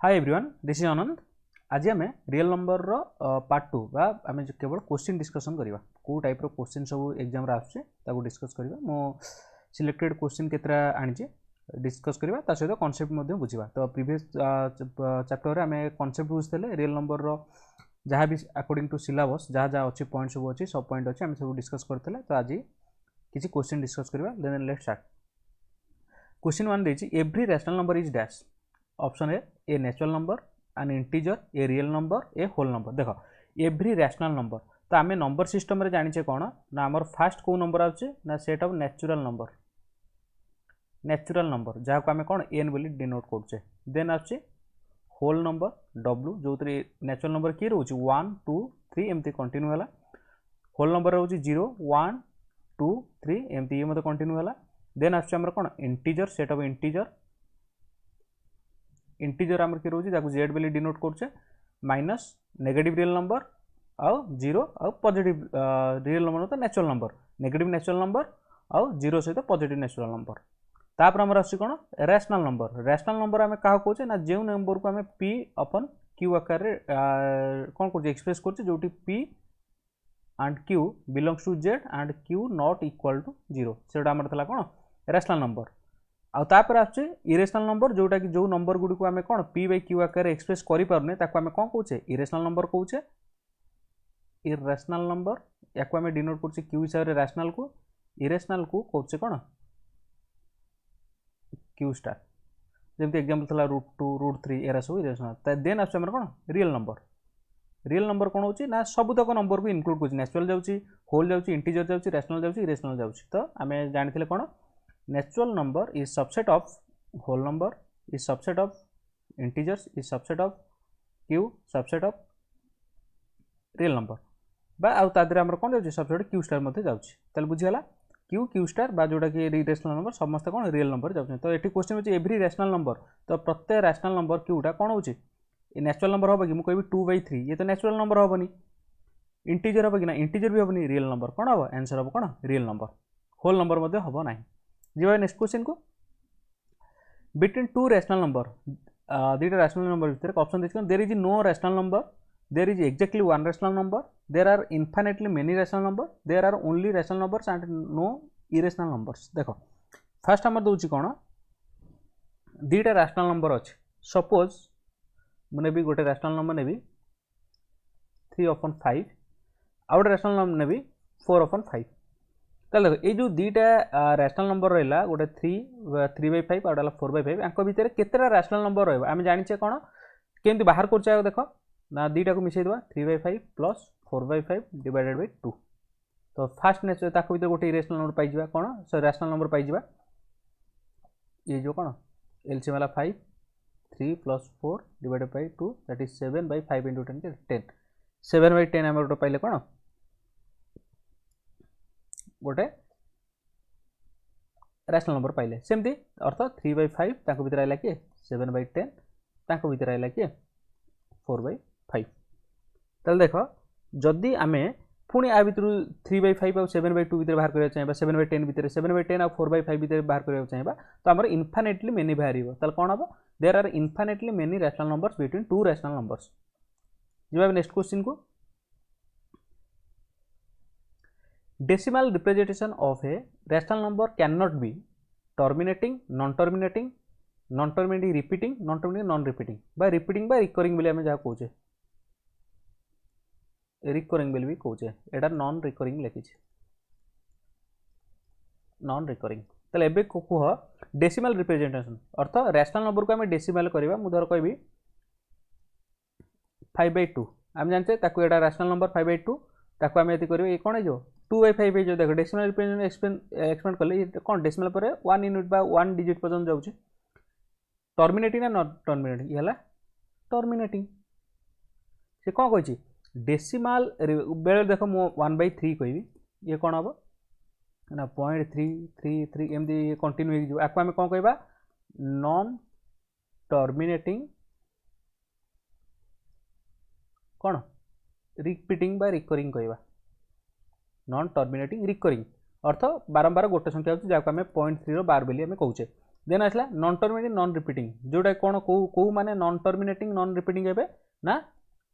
Hi everyone, this is आनंद। आज आम real number रो part 2 बा आम केवल क्वेश्चन डिस्कसन करवा को टाइप रो क्वेश्चन सब एग्जाम रे आछे ताको डिस्कस करवा। मो सिलेक्टेड क्वेश्चन केतरा आनिजे डिस्कस करवा ता सहित कांसेप्ट मध्ये बुझिबा। तो प्रीवियस चैप्टर रे आम कांसेप्ट बुझतेले रियल नंबर रो जहाँ भी अकॉर्डिंग टू सिलेबस जहाँ जहाँ अच्छी पॉइंट सब अच्छी सब पॉइंट अच्छे आम सब डिस्कस करतेले। तो आज किसी क्वेश्चन डिस्कस करवा। Then let's start. क्वेश्चन 1 देछि every rational number is dash. Option A natural number, an integer, a real number, a whole number. देखो एवरी रैशनल नंबर तो आम नंबर सिस्टम रे जानिचे कौन ना आमर फास्ट को नंबर आछे ना set of natural number. Natural number जहाँ को आम कौन एन बोली डिनोट करछे। देन आछे होल नंबर डब्ल्यू जो नेचुरल नंबर की रोचे 1 2 3 एमती कंटिन्यू है। होल नंबर रोचे 0 1 2 3 एमती ये मत कंटिन्यू है। देन आछे आमर कौन integer set of integer. Integer आमर कि रोचे जाको जेड बोली डिनोट करछे माइनस नेगेटिव रियल नंबर आउ 0 आउ पॉजिटिव रियल नंबर तो natural number negative natural number आउ 0 सहित पॉजिटिव नेचुरल नंबर। तापर आमर आसी कोन रैशनल नंबर। रैशनल नंबर आमे काहा कहूचे ना जेउ नंबर को आमे p अपन q आकार रे कोन करछे एक्सप्रेस करछे जोटी p and q belongs to z and q not equal to 0 सेटा आमर थला कोन रैशनल नंबर। आउ तापर आछे इरेशनल नंबर जोटा कि जो नंबर गुडी को आमे कोन p बाय q आकार एक्सप्रेस करि पारने ताको आमे कोन कहूचे इरेशनल नंबर कहूचे। इरेशनल नंबर याको आमे डिनोट करछे q हिसाब रे रैशनल को इरेशनल को कहूचे कोन q स्टार। जेमते एग्जांपल थला √2 √3 एरा सब इरेशनल। देन आछे हमर कोन रियल नंबर। रियल नंबर कोन होची ना सबुतक नंबर को इनक्लूड करछी नेचुरल जाउची होल जाउची इंटीजर जाउची रैशनल जाउची इरेशनल जाउची। तो आमे जानिथिले कोन natural number is subset of whole number is subset of integers is subset of q subset of real number बा आउ तादरे हमर कोन जाउची सबसेट q स्टार मध्ये जाउची। तले बुझी हला q स्टार बा जोटा कि रेशनल नंबर समस्त कोन रियल नंबर जाउची। तो एठी क्वेश्चन होची एवरी रैशनल नंबर तो प्रत्येक रैशनल नंबर q टा कोन होची ए नेचुरल नंबर होबो कि मु कहबी 2/3 ये तो नेचुरल नंबर होबनी। इंटीजर होबो कि ना इंटीजर भी होबनी रियल नंबर कोन होबो आंसर होबो कोन रियल नंबर। होल नंबर मध्ये होबो नाही। जी नेक्स्ट क्वेश्चन को बिटवीन टू रैशनल नंबर दुईटा रैशनल नंबर भितर ऑप्शन देखिए there is no rational number there is exactly one rational number there are infinitely many rational number there are only rational numbers and no irrational numbers. देखो fast हमर दोची कोन दुईटा rational number अछि। Suppose मने भी गोटे rational number नेबी 3/5 out rational number नेबी 4/5। ताले देखो ये जो दुईटा रैशनल नंबर रहा गोटे 3/5 आउट 4/5 यांक भितर केतेटा रैशनल नंबर रहबो आमे जानिचे कोन केमती बाहर करछा देखो ना दुईटा को मिसै दबा 3/5 प्लस 4/5 डिवाइडेड बाय 2। तो फास्ट नेचर ताको भितर गोटे इरेशनल नंबर पाइ जिबा कोन सो रैशनल नंबर पाइ जिबा ये जो कोन एलसीएम वाला 5 3 plus 4 divided by 2 that is 7/5 into 10 10 7/10 हम गोटे पाइले कोन गोटे रैशनल नंबर पाइले सेमती अर्थ 3/5 ताको भितर आइला कि 7/10 ताको भितर आइला कि 4/5। तल देखो जदि आमे पुणी आ भितर 3/5 और 7/2 भितर बाहर करिया चाहिबा 7/10 भितर 7/10 और 4/5 भितर बाहर करिया चाहिबा तो हमर इनफाइनाइटली मेनी बाहरिबो। तल कोन हबो there are infinitely many rational numbers between two rational numbers. जिबा नेक्स्ट क्वेश्चन को decimal representation of a rational number cannot be terminating non-terminating repeating non-terminating non-repeating by repeating by recurring बोली हमें जहाँ कहूचे recurring बोली भी कहूचे एटा नॉन रिकरिंग लिखी non recurring. तले एबे को कह डेसिमल रिप्रेजेंटेशन अर्थ रैशनल नंबर को हमें डेसिमल करबा मु धर कहबी 5/2 हम जानते ताको एटा रैशनल नंबर 5/2 ताको हमें एति करबे ए कोन है जो 2/5 जो देखो डेसिमल रिप्रेजेंटेशन एक्सपेंड करले कोन डेसिमल पर 1 यूनिट बा 1 डिजिट पर्यंत जाउची टर्मिनेटिंग ना नॉट टर्मिनेटिंग ये हला टर्मिनेटिंग से कोन कहछि डेसिमल बेले देखो मो 1/3 कहबी ये कोन हबो ना 0.333 एमदी कंटिन्यू हो जो आको हमें कोन कहबा नॉन टर्मिनेटिंग कोन रिपीटिंग बा रिकरिंग कहबा नॉन टर्मिनेटिंग रिकरिंग अर्थ बारंबार गोटे संख्या होची जाको हमें 0.3 रो बार बोली हमें कहूचे। देन आसला नॉन टर्मिनेटिंग नॉन रिपीटिंग जोटा कौन कौ माने नॉन टर्मिनेटिंग नॉन रिपीटिंग हे ना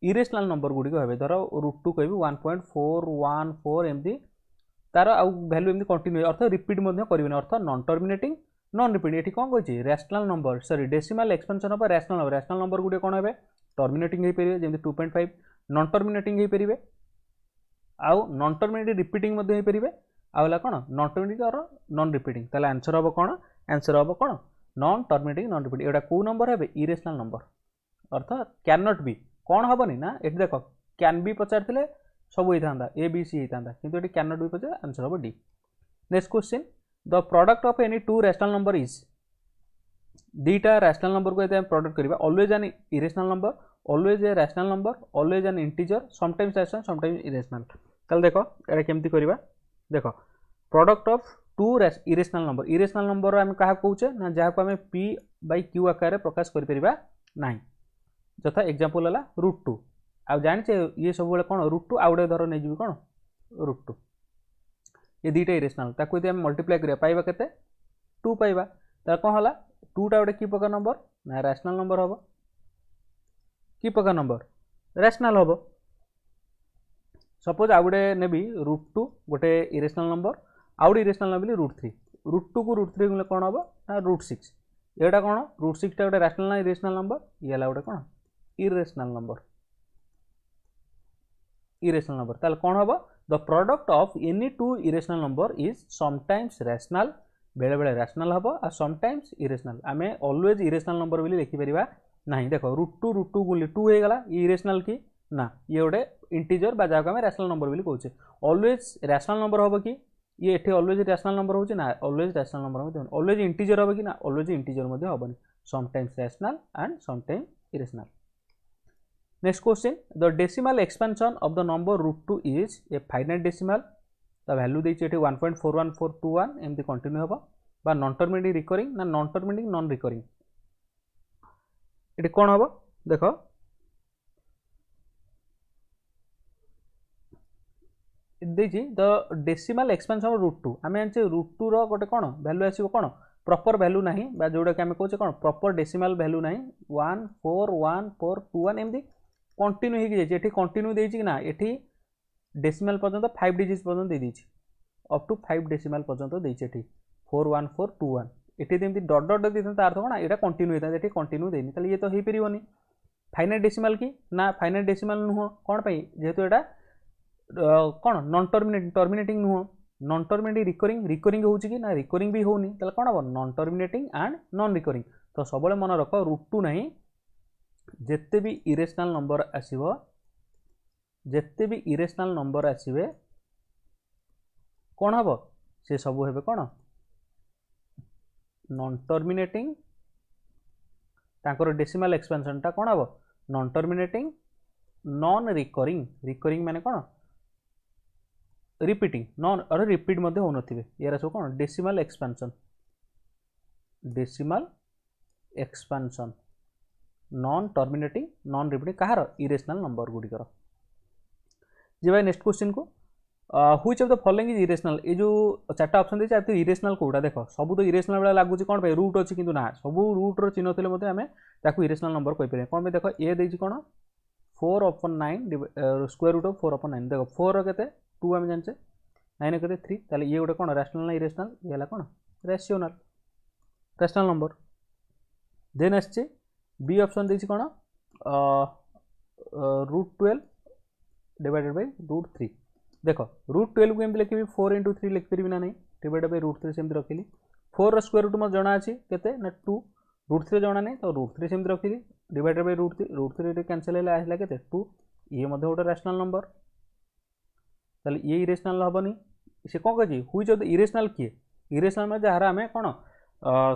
इरेशनल नंबर गुड़िक हे धर √2 कह 1.414 एमती तार आउ भैल्यू एमती कंटिन्यू अर्थ रिपीट करेंगे अर्थ नॉन टर्मिनेटिंग नॉन रिपीटिंग ये कौन कही rational number sorry decimal expansion of rational number गुड़िक कौन हे टर्मिनेटिंग हो पारे जमी 2.5 नॉन टर्मिनेटिंग हो पारे आउ नॉन टर्मिनेटिंग रिपीटिंग हो पारे आउला कौन नॉन टर्मिनेटिंग और नॉन रिपीटिंग ताले आंसर हम कौन आंसर हम कौन नॉन टर्मिनेटिंग नॉन रिपीटिंग एटा को नंबर हे इरेशनल नंबर अर्थ कैन नॉट बी कौन हेनी ना ये देख कैन बी पचार सब होता ए बी सी होता कि ये कैन नॉट बी पचार आंसर हम D next question the product of any two rational number is दीटा रैशनल नंबर को यदि प्रोडक्ट करवा always an irrational number always a rational number always an integer sometimes rational sometimes irrational ताल देख ये केमती करवा देख product of two irrational number आम क्या कौचे ना जहाँ को आम पी बाई क्यू आकार प्रकाश करें ना जथा एग्जांपल है √2 आ जाने ये सब कौन √2 आउ गए धर नहीं कौन √2 ये दुईटा इरेशनल ताको यदि आम मल्टीप्लाई करिया पाइबा केते 2 पाइबा तार कौन है 2टा गोटे कि प्रकार नंबर ना रैशनल नंबर हम कि प्रकार नंबर रैशनल हम सपोज आउ गए नेबी √2 गोटे इरेशनल नंबर आउ गए इरेशनल नंबर √3 √2 को √3 गले कौन हम ना √6 एटा कौन √6 टा गोटे रैशनल ना इरेशनल नंबर ये गोटे कौन इरेशनल नंबर ताल कौन हम the product of any to irrational number is sometimes rational बेले बेले रैशनल हम आ समटाइम्स इरेशनल आम ऑलवेज इरेशनल नंबर बोली लिखिपर ना देख √2 गुली 2 हो गला ये इरेशनल कि ना ये गोटे इंटीजर बा जहाँ आम रैशनल नंबर बोली कहूचे ऑलवेज रैशनल नंबर हम कि ये एठी ऑलवेज रैशनल नंबर होचे ना always rational number always integer हम कि ना ऑलवेज इंटीजर हेनी sometimes rational and sometimes irrational next question the decimal expansion of the number √2 is a finite decimal the value देछि एठी 1.41421 एमती कंटिन्यू होबा बा नॉन टर्मिनेटिंग रिकरिंग ना नॉन टर्मिनेटिंग नॉन रिकरिंग एठी कोन होबा देखो देछि द डेसिमल एक्सपेंशन ऑफ √2 आमे जानचे √2 रो गोटे कोन वैल्यू आसीबो कोन प्रॉपर वैल्यू नहीं बा जोड़ा कि आमे कहूचे कोन प्रॉपर डेसिमल वैल्यू नहीं 14141 एमती कंटिन्यू हो जाए ये कंटिन्यू देछि ना ये डेसिमल पर्यंत 5 डिजिट पर्यंत दे देछि अप टू 5 डेसिमल पर्यंत देछि ये 41421 ये जमी डट डट देते अर्थ कौन यहाँ कंटिन्यू होता है कंटिन्यू देनी ताले ये तो हो पारे फाइनाइट डेसिमल कि ना फाइनाइट डेसिमल नुह कौन पाई जेहेतु यहाँ कौन नॉन टर्मिनेटिंग नुह नॉन टर्मिनेटिंग रिकरिंग हो ना रिकरिंग भी होनी ताले कौन हम non terminating and non recurring तो सब मन रख √2 नहीं जिते भी इरेशनल नंबर आसीबो जिते भी इरेशनल नंबर आसीबे कौन हम से सब हेबे कौन नॉन टर्मिनेटिंग तांकर डेसिमल एक्सपेंशन टा कौन हम नॉन टर्मिनेटिंग नॉन रिकरिंग माने कौन रिपीटिंग नॉन और रिपीट मध्य हो नथिबे यार सब कौन decimal expansion non terminating non repeating कहार इरेशनल नंबर गुड़िकर जी भाई नेक्स्ट क्वेश्चन को which of the following is irrational ये जो चार्टा ऑप्शन देछि आते इरेशनल कोडा देखो सब तो इरेशनल बेला लागुची कोन पे रूट अछि किंतु ना सब रूट रो चिन्ह थिले मते हमें ताकू इरेशनल नंबर कहि परिया कोन पे देखो ए देछि कोन 4/9 स्क्वायर रूट ऑफ 4/9 देखो 4 रो केते 2 हम जानचे 9 केते 3 ताले ये गोटे कोन रैशनल ना इरेशनल ये हला कोन रैशनल नंबर देन आछे बी ऑप्शन देछि कोन √12 डिवाइडेड बाय √3 देखो √12 को एमती लिखी 4 × 3 लिखिपर ना नहीं डिवाइडेड बाय √3 सेमती रखिली 4 रो स्क्वायर रूट मत जना अछि केते ना 2 √3 जना नहीं तो √3 सेमती रखिली डिवाइडेड बाय √3 कैंसिल हैला आइला केते 2 ये मध्ये गोटे रैशनल नंबर ताले ये इरेशनल हबनी से कोन कहछि व्हिच ऑफ द इरेशनल किए इरेशनल में जहार हमें कोन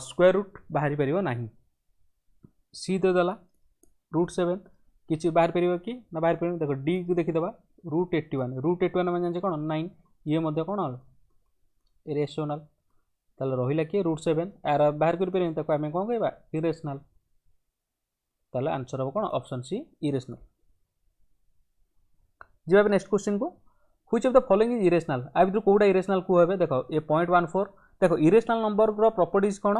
स्क्वायर रूट बाहरी परिबो नाही सी दे दला √7 किछि बाहर परिबो कि ना बाहर परिबो देखो डी को देखि दबा √81 में जान कोन 9 ये मध्ये कोन इरेशनल ताले रहिला कि √7 आर बाहर कर परिबो ताको हमें कोन कहबा इरेशनल ताले आंसर हो कोन ऑप्शन सी इरेशनल जे नेक्स्ट क्वेश्चन को which of the following is irrational आ भितर कोडा इरेशनल को हेबे देखो ये 0.14 देखो इरेशनल नंबर रो प्रॉपर्टीज कोन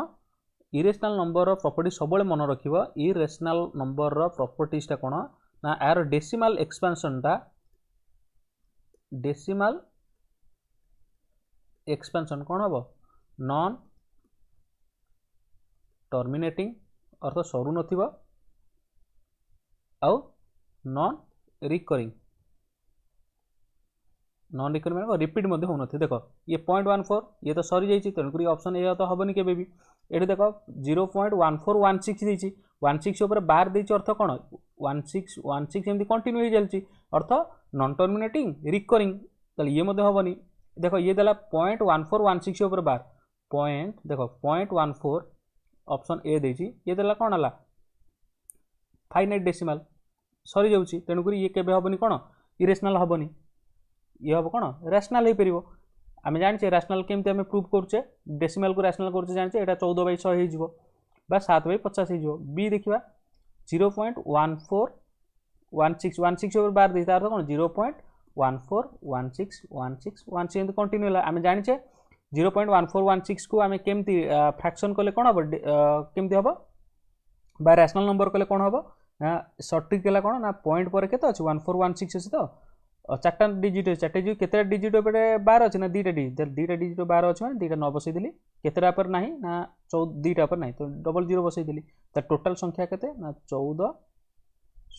इरेशनल नंबर प्रॉपर्टी सब मन रखिबो इरेशनल नंबर प्रॉपर्टीज कोन ना यार डेसिमल एक्सपेंशन कोन हम नॉन टर्मिनेटिंग अर्थ सरू नथिबो आउ नॉन रिकरिंग माने रिपीट मध्ये हो नथि देखो ये 0.14 ये तो सरी जाइछि तेणुकरी ऑप्शन ए तो हबनी केबे भी एठी देखो 0.1416 देछि 16 ऊपर बार देछि अर्थ कोन 16 एमदी कंटिन्यू हो जालछि अर्थ नॉन टर्मिनेटिंग रिकरिंग तले ये मध्ये हबनी देखो ये देला 0.1416 ऊपर बार पॉइंट देखो 0.14 ऑप्शन ए देछि ये देला कोन हला फाइनाइट डेसिमल सरी जाउछि तेणुकरी ये केबे हबनी कोन इरेशनल हबनी ये हम कौन रैशनल हो पार आम जाने रैशनल केमती आम प्रूव करुचे डेसिमल को रैशनल करुचे जाने यहाँ 14/6 हो 7/50 हो बी देखा 0.1416 ओवर बार दी तार कौन 0.14161616 कंटिन्यू आम जाने 0.1416 को आम केमती फ्रैक्शन कले कौन हम केमती हम बा रैशनल नंबर कले कौन हम ना सटीक कौन ना पॉइंट पर के 1416 अच्छी तो चार्टा डिजिट केते डिजिट पे बार अच्छे ना दीटा डिजिट बार अच्छे मैंने दीटा न बसईदेली केतेटा पर ना ना 2टा पर ना तो डबल 0 बसईदेली तो टोटाल संख्या केते ना 14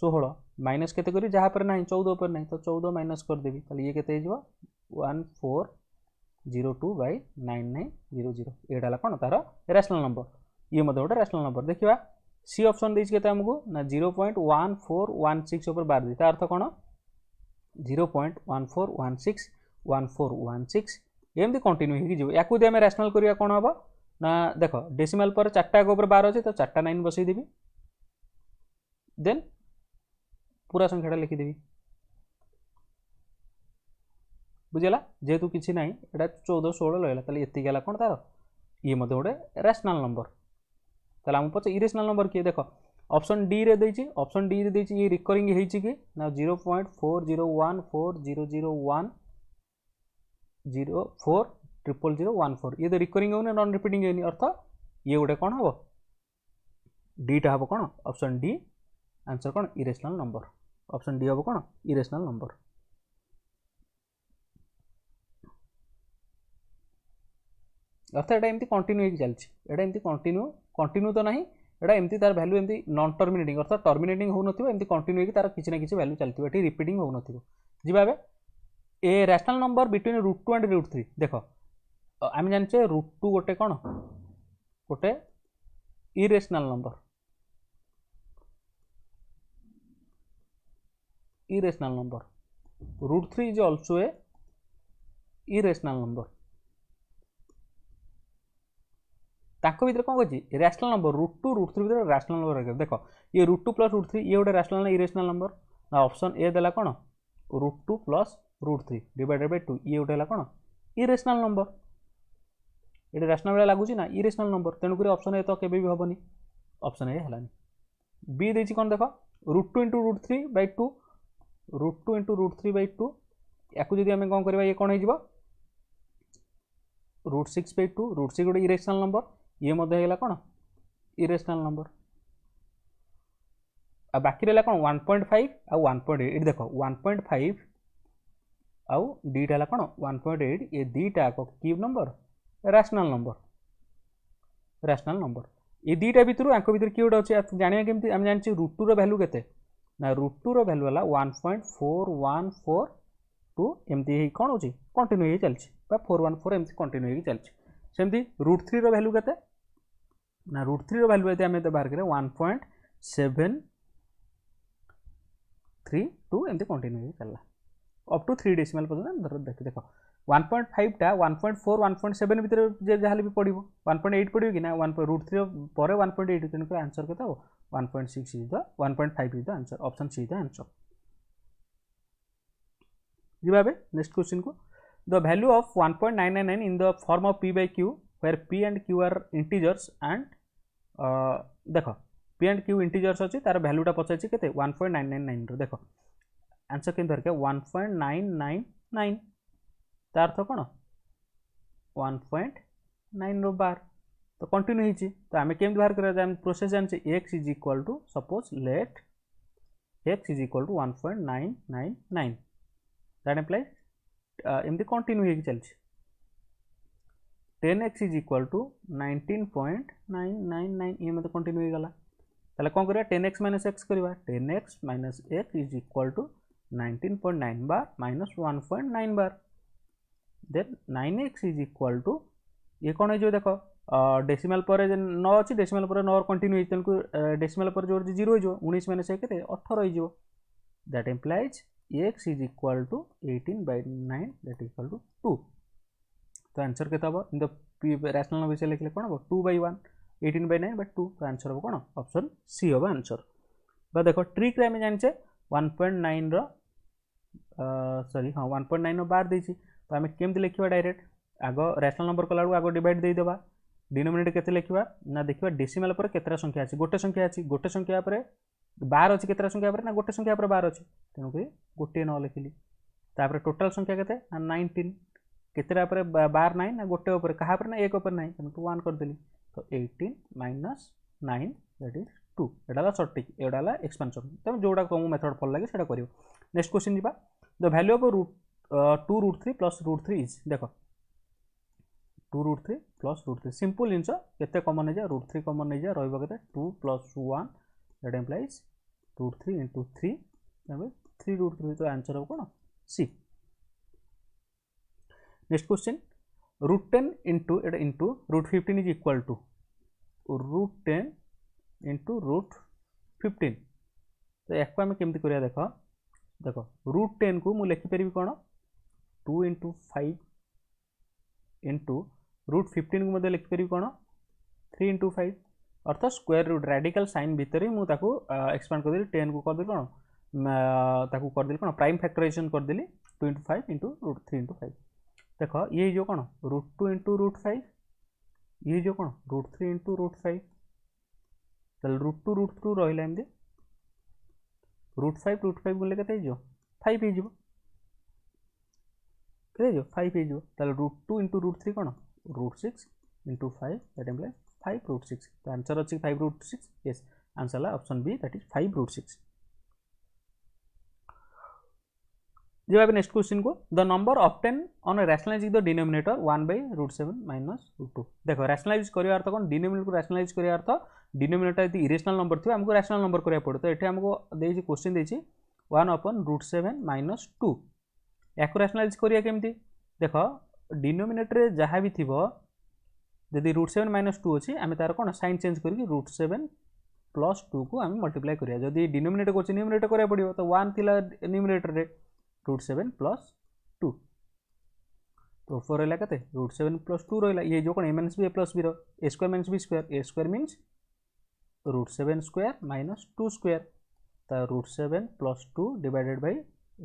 16 माइनस केते करी जहाँ पर ना 14 पर ना तो 14 माइनस करदेवी तो ये केते 1402/9900 एटा कौन तार रैशनल नंबर ये गोटे रैशनल नंबर देखा सी ऑप्शन देछि केते हमको ना 0.1416 ऊपर बार दी तार अर्थ कौन 0.14161416 एमती कंटिन्यू हो या रैशनल करिया कौन हम ना देख डेसिमल पर 4टा ऊपर बार अच्छे तो 4टा 9 बसईदेवी देन पूरा संख्याटा लिखिदेवी बुझेगा जेहेतु किसी ना यहाँ 14 16 लगे ताले एतिक है कौन तार ये गोटे रैशनल नंबर ताले आम पचे इरेशनल नंबर किए देख ऑप्शन डी रे देछि ऑप्शन डी रे देछि ये रिकरिंग हेछि कि ना 0.40140010400014 ये तो रिकरिंग होने नॉन रिपीटिंग होनी अर्थ ये गोटे कौन हम डीटा हम कौन ऑप्शन डी आंसर कौन इरेशनल नंबर ऑप्शन डी हम कौन इरेशनल नंबर अर्थ एटा एमती कंटिन्यू हो चलछि एटा एमती कंटिन्यू तो नहीं एटा एमती तार वैल्यू एमती नॉन टर्मिनेटिंग अर्थात टर्मिनेटिंग हो नथिबो एमती कंटिन्यू तार किसी ना किसी वैल्यू चलथिबो एटी रिपीटिंग हो नथिबो जिबाबे a rational number between √2 and √3 देखो आम जानिछे √2 गोटे कौन गोटे irrational number √3 is also a irrational number ताको भीतर कौन कही रैशनल नंबर √2 √3 भीतर रैशनल नंबर रखे देख ये √2 + √3 ये गोटे रैशनल ना इरेशनल नंबर ना ऑप्शन ए देला कौन √2 + √3 डिवाइडेड बाय 2 ये गोटे कौन इरेशनल नंबर ये रैशनल वाला लगुच ना इरेशनल नंबर तेणुक ऑप्शन ए तो केबे भी हेनी ऑप्शन ए हेलानी बी देछि कौन देख √2 × √3/2 √2 × √3/2 या जदि आम कौन करवा ये कौन हो √6/2 √6 गोटे इरेशनल नंबर ये होगा कौन इरेशनल नंबर आ बाकी रहा कौन 1.5 आ 1.8 ये देख 1.5 आउ दीटा है कौन 1.8 ये दीटा क्यूब नंबर रैशनल नंबर ये दीटा भितर आंक भितर किए गोटे अच्छे जाना केमती आम जानी √2 वैल्यू केते ना √2 वैल्यू है 1.4142 एमती कौन हो कंटिन्यू हो चलती 414 एमती कंटिन्यू हो चलती सेमती √3 वैल्यू केते ना √3 वैल्यू ये आम बाहर करें 1.732 एमती कंटिन्यू हो चलला अप टू 3 डेसिमल पर्यटन देख 1.5 टा 1.4 1.7 भितर जहाँ भी पड़ो 1.8 पड़ो कि ना √3 पर 1.8 तेणुक आंसर के 1.6 is the 1.5 is the answer option C is the answer जी नेक्स्ट क्वेश्चन को the value of 1.999 in the form of p/q where p and q are integers and देख p and q integers अच्छी तार वैल्यूटा पचार के 1.999 देख answer के 1.999 तार अर्थ कौन 1.9 बार तो तो कंटिन्यू होती तो आम केमी बाहर करा प्रोसेस जाने x is equal to suppose let x is equal to 1.999 that implies एमती कंटिन्यू हो चलती 10x इज इक्वाल टू 19.999 ये मतलब कंटिन्यू हो गला ताले कौन करिया 10x माइनस एक्स करिया 10x minus x is equal to 19.9 बार माइनस 1.9 बार then 9x is equal to ये कौन है जो देखो डेसिमल पर 9 अच्छी डेसिमल पर 9 कंटिन्यू तेणु डेसिमल पर जो 0 हो 19 माइनस 1 18 हो that implies x is equal to 18/9 that equal to 2 तो आंसर के हम इन द रैशनल नंबर विषय लिखले कौन हम 2/1 18/9/2 तो आंसर हम कौन ऑप्शन सी हम आंसर देखो ट्रिक आम जाने 1.9 सॉरी हाँ 1.9 बार देती तो आम केमती लिखा डायरेक्ट आग रैशनल नंबर कला आग डिवाइड देदेबा डिनोमिनेटर केते लिखा ना देखा डेसिमल पर केतरा संख्या अच्छी गोटे संख्या अच्छी गोटे संख्या पर बार अच्छी केतरा संख्या पर ना गोटे संख्या पर बार अच्छी तेणुक गोटे 9 लिखिली तापर टोटाल संख्या केते 19 केतरा पर बार नाइन ना गोटे उपर कहा पर ना एक उपर नाइन तेणु 1 करदेली तो 18 माइनस 9 दैट इज 2 एटा सटिक एटा एक्सपेंशन तुम जोड़ा तुमको मेथड भल लगे सेटा करियो नेक्स्ट क्वेश्चन जीबा the value of √2 √3 plus √3 is देखो 2 √3 प्लस √3 सिंपल जिनस केते कॉमन है जा √3 कॉमन है जा रहइबो केते 2 + 1 दैट इंप्लाइज √3 * 3 तबे 3 √3 तो आंसर हो कोन C next question √10 into √15 is equal to √10 into √15 तो या आम केमती करिया देखो देखो √10 को मु लिखि परिबी कोन 2 * 5 इंटू √15 को मध्य लिखिपर कौन 3 * 5 अर्थात स्क्वायर रूट रैडिकल साइन भितर ही मुझे एक्सपांड करदेली 10 को करदेली कौन ताकू करदेली कौन प्राइम फैक्टराइजेशन करदेली 2 * 5 इंटू √3 * 5 देख ये जो कौन √2 इंटू √5 ये जो कौन √3 इंटू √5 √2 √2 रहा एमती √5 बोले के 5 हो 5 हो √2 इंटू √3 कौन √6 इंटू 5 दैट इम्प्लाइज 5 √6 तो आंसर अच्छी 5 √6 यस आंसर है ऑप्शन बी दैट इज 5 √6 जब नेक्स्ट क्वेश्चन को the number obtain on rationalising the denominator 1/√7 minus √2 देखो रैशनलाइज करिया अर्थ कौन डिनोमिनेटर को रैशनलाइज करिया अर्थ डिनोमिनेटर यदि इरेशनल नंबर थी हमको रैशनल नंबर करिया पड़े तो ये हमको देछि क्वेश्चन देछि 1/√7 माइनस 2 या रैशनलाइज करिया केमती देख डिनोमिनेटर जहाँ भी थी जदि √7 माइनस 2 अच्छी आम तार कौन साइन चेंज करके √7 प्लस 2 को आम मल्टीप्लाई करिया जदि डिनोमिनेटर को न्यूमिनेटर करिया पड़ियो तो 1 थिला न्यूमिनेटर रे √7 प्लस 2 तो 4 रहा के √7 प्लस 2 रहा ये जो कौन a - b a + b a square minus b square a square means √7 square minus 2 square तो √7 प्लस 2 डिवाइडेड बाई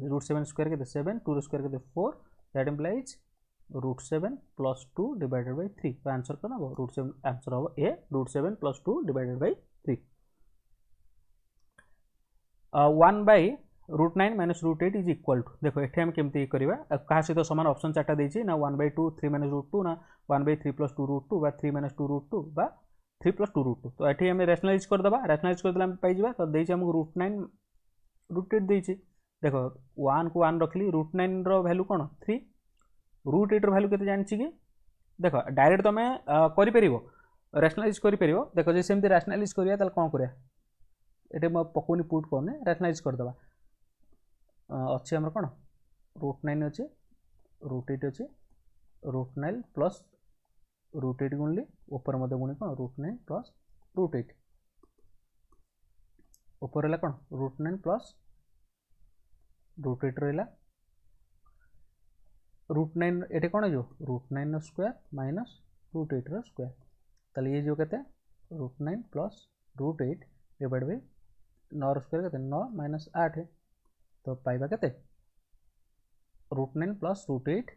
√7 स्क्वायर के 7 2 स्क्वायर के 4 that implies √7 plus 2 divided by 3 तो आंसर कौन हम √7 आंसर हम ए √7 plus 2 divided by 3 1/√9 minus √8 is equal to देखो ये आम केमती करवा क्या सहित सामान ऑप्शन 4टा देछि ना 1/2 3 - √2 ना 1/3 + 2 √2 बा 3 - 2 √2 बा 3 + 2 √2 तो ये आम रैशनलाइज करदे रैशनलाइज करदे आम पाइबा तो देछि हमको √9 √8 देछि देखो 1 को 1 रखली √9 रो वैल्यू कौन 3 √8 रो वैल्यू केते जानछि कि देखो डायरेक्ट तुम कर रैशनलाइज कर देखो जे सेमती रैशनलाइज करिया ताल कोन करिया एटे म पकोनी पुट करने रैशनलाइज करदबा अच्छे हमर कौन √9 अच्छे √8 अच्छे √9 प्लस √8 गुणली ऊपर मध्य गुणी कौन √9 प्लस √8 ऊपर रहा कौन √9 प्लस √8 रहा √9 ये कौन जो √9 स्क्वायर माइनस √8 स्क्वायर ताले ये जो कहते √9 प्लस √8 डिवाइड बाई 9 स्क्वायर कहते 9 माइनस 8 है तो पाइबा कहते √9 प्लस √8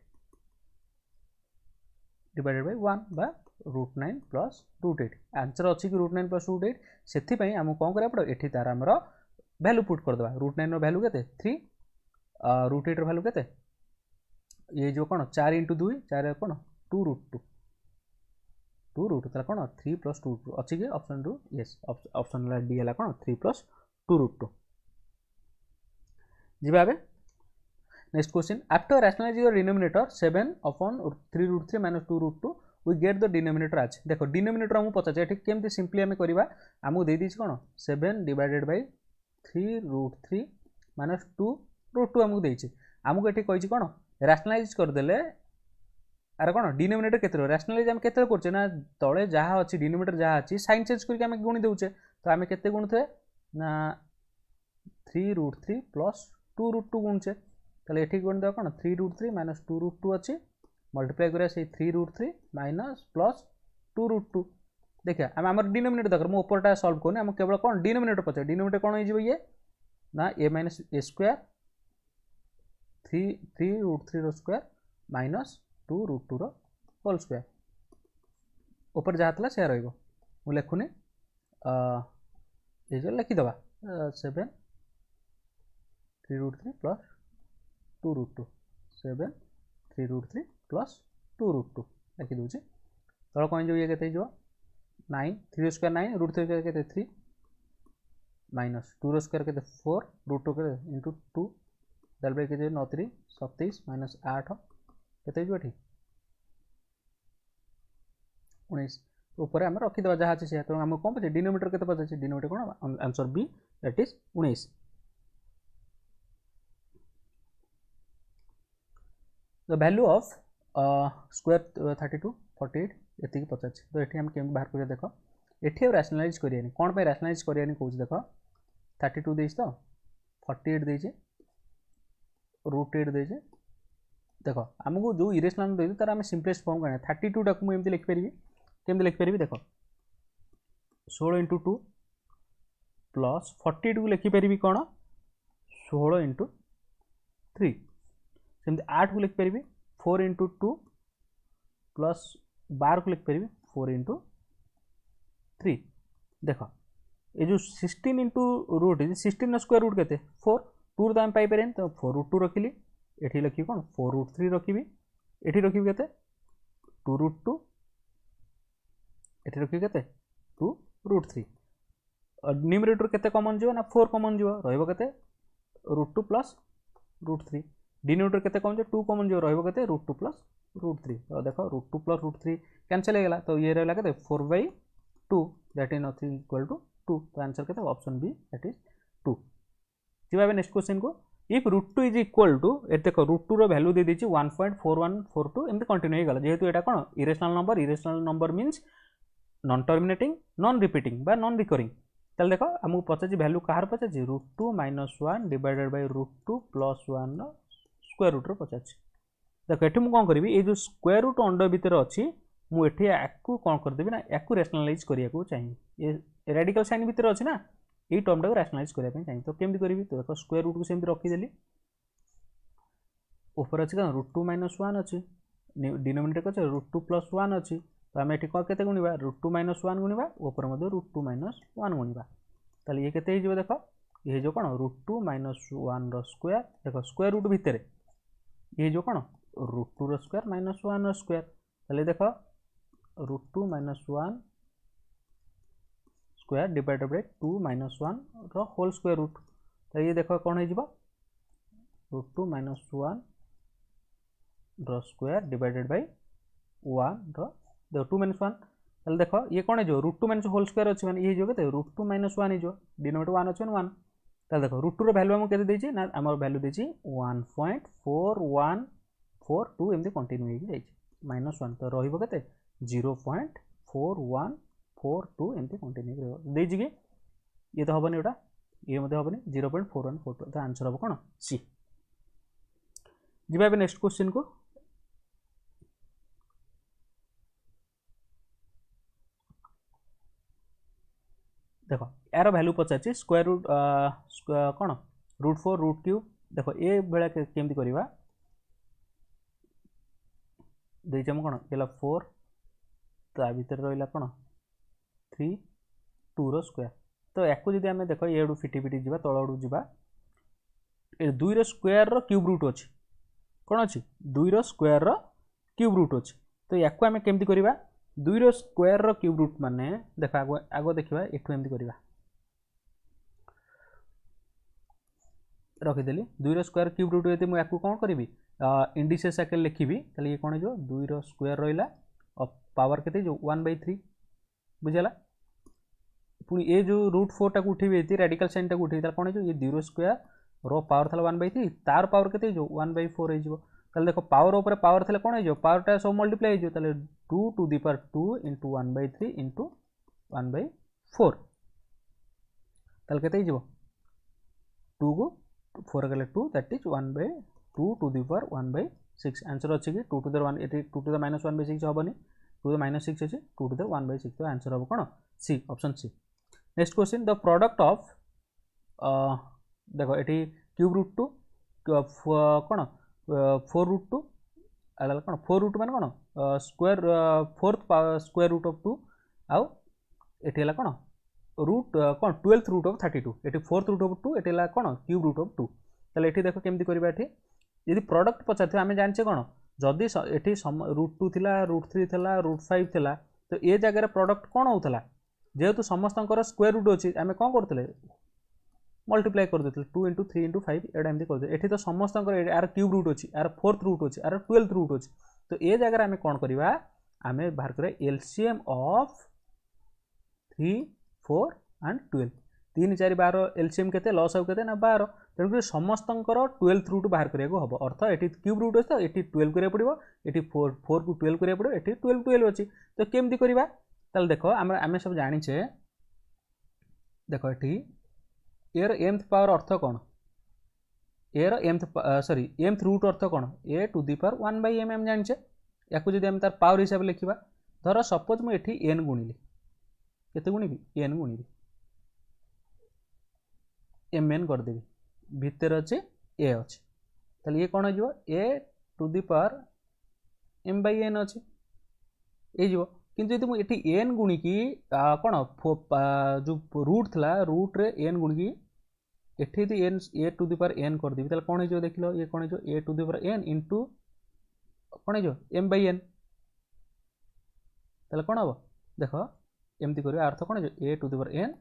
डिवाइडेड बाई 1 बा √9 प्लस √8 आंसर अच्छी कि √9 प्लस √8 से आमको कौन करा पड़ो ये तार आमर वैल्यू पुट करदे √9 वैल्यू के 3 √8 वैल्यू के ये जो कौन 4 × 2 4 कौन 2 √2 टू रूट ताला कौन 3 प्लस 2 रूट अच्छी कि option two yes option D है कौन 3 प्लस 2 रूट 2 जी भावे next question after rationalise your denominator 7 upon 3 root 3 minus 2 root 2 we get the denominator आज देखो डिनोमिनेटर आमको पचार ये केमती सिंपली आम करवा आमको दे दीजिए कौन 7 divided by 3 root 3 minus 2 root 2 आमको देती आमको ये कही कौन रैशनलाइज करदे आर कौन डिनोमिनेटर केते रैशनलाइज आम केते करछे ना तले जहाँ अच्छी डिनोमिनेटर जहाँ अच्छी साइन चेंज करके आम गुणी दौचे तो आम केते गुणुथे ना 3 रूट 3 प्लस 2 रूट 2 गुणुचे ताले एठी गुण देवा कौन 3 रूट 3 माइनस 2 रूट 2 अच्छी मल्टीप्लाई करिया से 3 रूट 3 माइनस प्लस 2 रूट 2 देखिए आम आम डिनोमिनेटर दरकार मुझे उपरटा सल्व करनी आम केवल कौन डिनोमिनेटर पचार डिनोमिनेटर कौन हो ये ना a minus a square 3 root 3 square minus 2 root 2 whole square ऊपर जहाँ था से रही लिखुनी ये लिखिदे 7 3 root 3 plus 2 root 2 7 3 root 3 plus 2 root 2 लिखी दूसरी तल कौन जो ये के 9 3 स्क्वायर 9 रूट 3 के 3 माइनस 2 स्क्वायर के 4 रूट 2 के इंटू 2 दल बाई के 9 3 27 माइनस 8 के ये 19 ऊपर आम रखीदे जहाँ अच्छे से आमको कौन पचे डिनोमिनेटर के पचार डिनोमिनेटर कौन answer B that is 19 the value of square 32 48 ये पचार तो ये आम केम बाहर कर देख ये रैशनलाइज करें कौन पर रैशनलाइज करें कौन देख 32 देच तो 48 देचे रूट 8 देचे देख आमको जो इरेशनल नंबर देते तार आम सिंपलेस्ट फॉर्म करना 32 टाक मुझे लिखिपारि केमती लिखिपारि देख 16 इंटू 2 प्लस 48 को लिखिपारि कौन 16 इंटू 3 सेमती 8 को लिखिपारि 4 इंटू 2 प्लस 12 को लिखिपारि 4 इंटू 3 देख ये जो 16 इंटू रूट 16 स्क्वायर रूट के 4 2 तो आम पाइपर तो 4 रूट 2 रखिली ये लिखी कौन 4 रूट 3 रखी ये रखी के 2 रूट 2 ये रखी के 2 रूट 3 न्यूमरेटर के कमन जो ना 4 कमन जो रही रूट 2 प्लस रूट 3 डिनोमिनेटर के कम जो 2 कमन जो रही रूट 2 प्लस रूट 3 तो देख रूट 2 प्लस रूट 3 कैंसिल हो गला तो ये रहा के 4/2 that is nothing equal to 2 तो आंसर के ऑप्शन बी दैट इज 2 जी नेक्स्ट क्वेश्चन को if root 2 is equal to ये देख रूट 2 वैल्यू दे दीजिए 1.4142 एमती कंटिन्यू हो गला जेहेतु यहाँ कौन irrational number means non terminating non repeating बा नॉन रिकरिंग ताल देख आमको पचार वैल्यू कहार पचार root 2 minus 1 divided by root 2 plus 1 square root पचार देख ये मुझे कौन करी ये जो स्क्वायर रूट अंडर भितर अच्छी मुझे आपको कौन करदेवी ना या रैशनलाइज करने को चाहिए ये रेडिकल साइन भितर अच्छी ना ये टर्म टाक रैशनलाइज करने चाहिए तो केमती करी तो देख स्क्वायर रूट को सेमती रखीदेली ऊपर अच्छी क्या रूट 2 माइनस 1 अच्छी डिनोमिनेटर अच्छे रूट 2 प्लस 1 अच्छी तो आम ये कौन के गुणा रूट 2 माइनस 1 गुणा ऊपर रूट 2 माइनस 1 गुणा ताल ये के देख ये जो कौन रूट 2 माइनस 1 स्क्वायर देख स्क्वायर रूट भितर ये जो कौन रूट 2 स्क्वायर माइनस 1 स्क्वायर ताले देख root 2 minus 1 square divided by 2 minus 1 whole square root तो ये देख कौन हो root 2 minus 1 square divided by 1 देख 2 माइनस 1 ताले देख ये कौन हो रूट 2 माइनस होल स्क्वायर अच्छे मैंने ये जो के रूट 2 माइनस 1 हो डिनोमिनेटर 1 अच्छे 1 ताले देख रूट 2 रो वैल्यू हमको केते ना आम वैल्यू देछि 1.4142 एमती कंटिन्यू हो माइनस 1 तो रहिबो केते 0.4142 एमती कंटिन्यू देछि कि ये तो हबनी ओटा ये मते हबनी 0.4142 तो आंसर हम कौन सी जी नेक्स्ट क्वेश्चन को देख यार वैल्यू पचार स्क्वायर रूट कौन रूट 4 रूट क्यूब देख ये भाया केमती करवा देम कौन ये 4 ता भर रहा कौन 3 2 स्क्वायर तो या आम देख ये फिटी फिटी जा तल आड़ जा 2 स्क्वायर क्यूब रूट अच्छी कौन अच्छी 2 स्क्वायर क्यूब रूट अच्छी तो या आम केमती करवा दुईर स्क्वायर क्यूब रूट माने देख आग आग देखा एठू एमती करवा रखीदेली दुईर स्क्वायर क्यूब रूट यदि मुझे कौन करी इंडिसेस आके लिखी ये कौन हो दुईर स्क्वायर रहा पावर के 1/3 बुझेगा पुणी ये जो रूट 4 टाक उठेबी रेडिकल साइन टाक उठेबी कौन हो ये दुईर स्क्वायर रो पावर था 1/3 तार पावर के 1/4 हो देख पावर उपर पावर थे कौन हो पावरटा सब मल्टीप्लाई हो 2 to the power 2 into 1/3 into 1/4 के 2 को 4 गले 2 that is 1/2 to the power 1/6 answer अच्छी कि 2 टू द 1 ये 2 टू द -1/6 हेनी 2 टू द -6 अच्छी 2 टू द 1/6 तो आंसर हम कौन सी option C. Next question the product of देखो ये क्यूब रूट टू कौन 4 रूट टू कौन 4 रूट मान कौन square fourth square root of 2 आउ ये कौन रूट कौन 12th रूट ऑफ 32 ये 4th रूट ऑफ 2 ये कौन क्यूब रूट ऑफ 2 ताले ये देख केमती करबा ये यदि प्रोडक्ट पचार आम जाने कौन जदि ये रूट 2 थिला रूट 3 थिला रूट 5 थिला तो ये जगह प्रोडक्ट कौन होता जेहेतु समस्त स्क्वायर रूट अच्छी आम कौन करते मल्टीप्लाई कर देते 2 इंटू 3 इंटू 5 एटा एमती करते ये तो समस्त यार क्यूब रूट अच्छी यार 4th रूट अच्छी यार 12th रूट अच्छी तो ये जगह आम कौन करवा आम बाहर करा एलसीएम ऑफ 3 4 एंड 12 3 4 12 एलसीएम के लस आउ के 12 तेणुक समस्त 12th रूट बाहर करने हम अर्थ ये क्यूब रूट अच्छे तो ये 12 करा पड़ो ये 4 को 12 करा पड़ो ये 12 12 अच्छी तो केमती करवा ताल देख आम सब जाचे देख ये एयर एमथ पावर अर्थ कौन एयर एमथ सॉरी एमथ रूट अर्थ कौन a to the power 1/m m जाने या जब आम तार पावर हिसाब से लिखा धर सपोज मुझे एन गुणिली केते गुणिबी एन गुणिबी एम एन करदेवी भितर अच्छे ए अच्छे ताले ये कौन हो a to the power m/n अच्छे ये किंतु यदि मुझे एन गुणिकी कौन जो रूट थला रूट रे एन गुणिकी एठी n a to the power n करदेवी ताले कौन हो देख लो ये कौन हो a to the power n into कौन हो m/n ताले कौन हम देख एमती कर अर्थ कौन a to the power n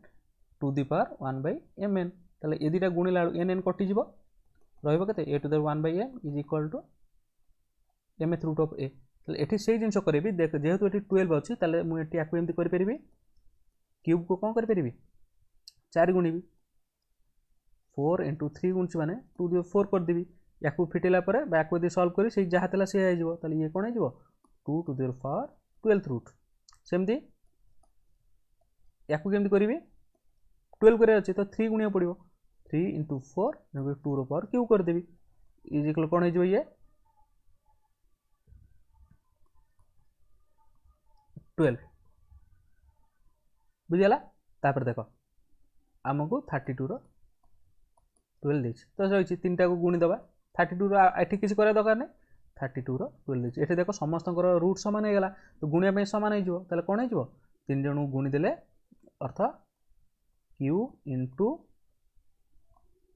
to the power 1/mn ताले ए दुटा गुणिला एन एन कटिज रही a to the power 1/m is equal to mth root of a ये से जिन करी देख जेहेतु ये 12 अच्छी ताले मुझे आपको एमती करी क्यूब को कौन करी 4 गुणिबी 4 इंटू 3 गुणची माने 2 दी 4 करदेवी या फिटेला या सल्व करी से जहाँ था सी हो ये कौन हो 2 to the power 12th root सेमती या केमती करी 12 करे अच्छे तो 3 गुणिया पड़ो 3 इंटू 4 2 रो पावर क्यूब करदेवी इज इक्वल कौन हो ये 12 बुझीगला तापर देख आमको 32 रो 12 देछि तो रही 3टा को गुणीदबा 32 रो एठी किसी करा दरकार नहीं 32 रो 12 देछि एठी देख समस्त रूट सामान हो गला तो गुणिया सामान हो ताले कौन हो 3 जन गुणीदेले अर्थ क्यू इंटू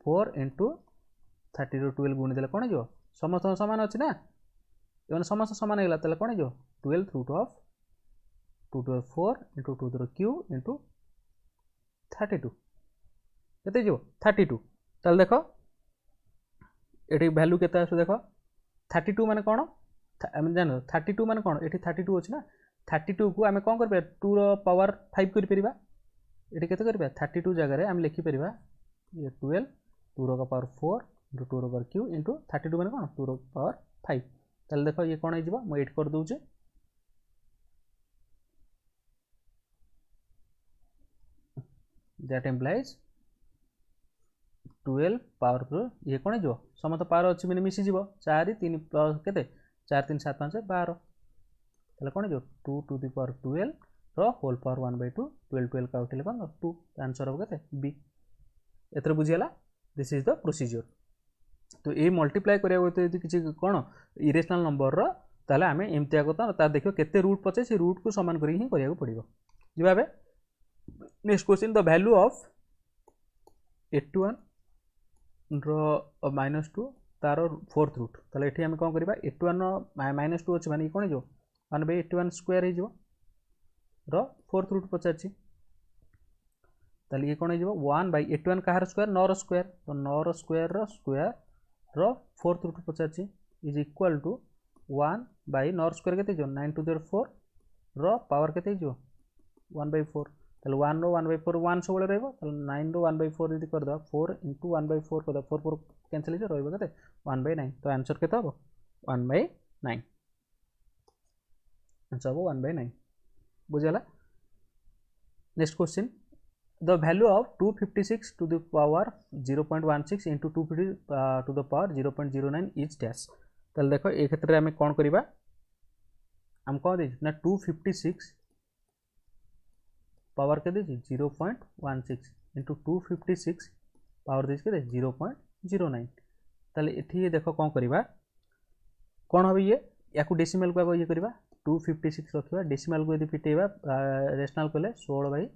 4 इंटू 30 रो 12 गुणीदेले कौन हो समस्त सामान अच्छी ना ये समस्त सामान हो गला कौन हो 12th root of 2 to 4 into 2 to the q into 32 केते जो 32 चल देखो एटी वैल्यू केते आसु देखो 32 माने कोन हम जानो 32 माने कोन एटी 32 अछि ना 32 को आमे कोन करबे 2 रो पावर 5 करि परिबा एटी केते करबे 32 जगह रे हम लिखि परिबा ये 12 2 रो पावर 4 into 2 रो पावर q into 32 माने कोन 2 रो पावर 5 चल देखो ये कोन हो जिवो म 8 कर दोउचे that implies 12 पावर pro ये कौन है समस्त पावर अच्छी मैंने मिसी जीव 4 3 प्लस के 4 3 7 5 12 ताले कौन है 2 टू दी पावर 12 रो होल पावर 1/2 12 12 का उठिले कौन 2 आंसर हो के बी एथर बुझियला दिस इज द प्रोसीजर तो ये मल्टीप्लाई करिया यदि किसी कौन इरेशनल नंबर रो ताले आमे एमतिया को ता देखियो केते रूट पचे से रूट को समान करी ही करिया पड़िबो जिबाबे next question the value of 81 रो -2 तार 4th रूट ताले एठी हम कोन करबा 81 -2 अछि माने कोन जो 1/81 स्क्वायर हे जो रो फोर्थ रूट पचार ताले ये कौन हो 1 बाई 81 कहार स्क्वायर 9 रो स्क्वायर तो 9 रो स्क्वायर रो फोर्थ रूट पचार इज इक्वल टू 1 बाई 9 रो स्क्वायर के 9 टू द 4 रो पावर के 1 बाई 4 ताले 1 रो 1 बाई 4 1 सब रहिबो ताले 9 रो 1 बाई 4 यदि कर दो 4 इंटू 1 बाई 4 कर दो 4 4 कैंसिल हो रहिबो केते 1 बाई 9 तो आंसर केते हो 1 बाई 9 आंसर हो 1 बाई 9 बुझला। Next question the value of 256 to the power 0.16 into 250 to the power 0.09 is dash ताले देखो ए क्षेत्र में आम कौन करवा आम कौन दे ना 256 पावर के 0.16 इंटू 256 पावर दे 0.09 ताले एठी देखो कौन करवा कौन हम ये या डेसिमल को ये करवा 256 रखा डेसिमल को यदि फिटेबा रेशनल कले 16 बाई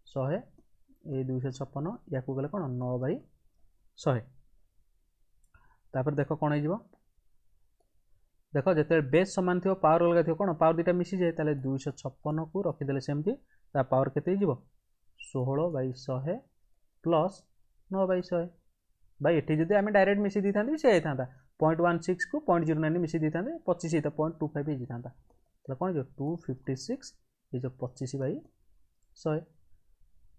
100 ये 256 या गले कौन 9 बाई 100 तापर देख कौन हो देख जो बेस सामान थी पावर अलग थी कौन पावर दुटा मिसी जाए 256 को रखीदे सेमती पावर के 16 बाई 100 प्लस 9 बाई 100 भाई ये जब आम डायरेक्ट मिसी दी था सी होता 0.16 को 0.09 मिसी दी था 25 0.25 होता कौन जो 256 ये जो 25 बाई 100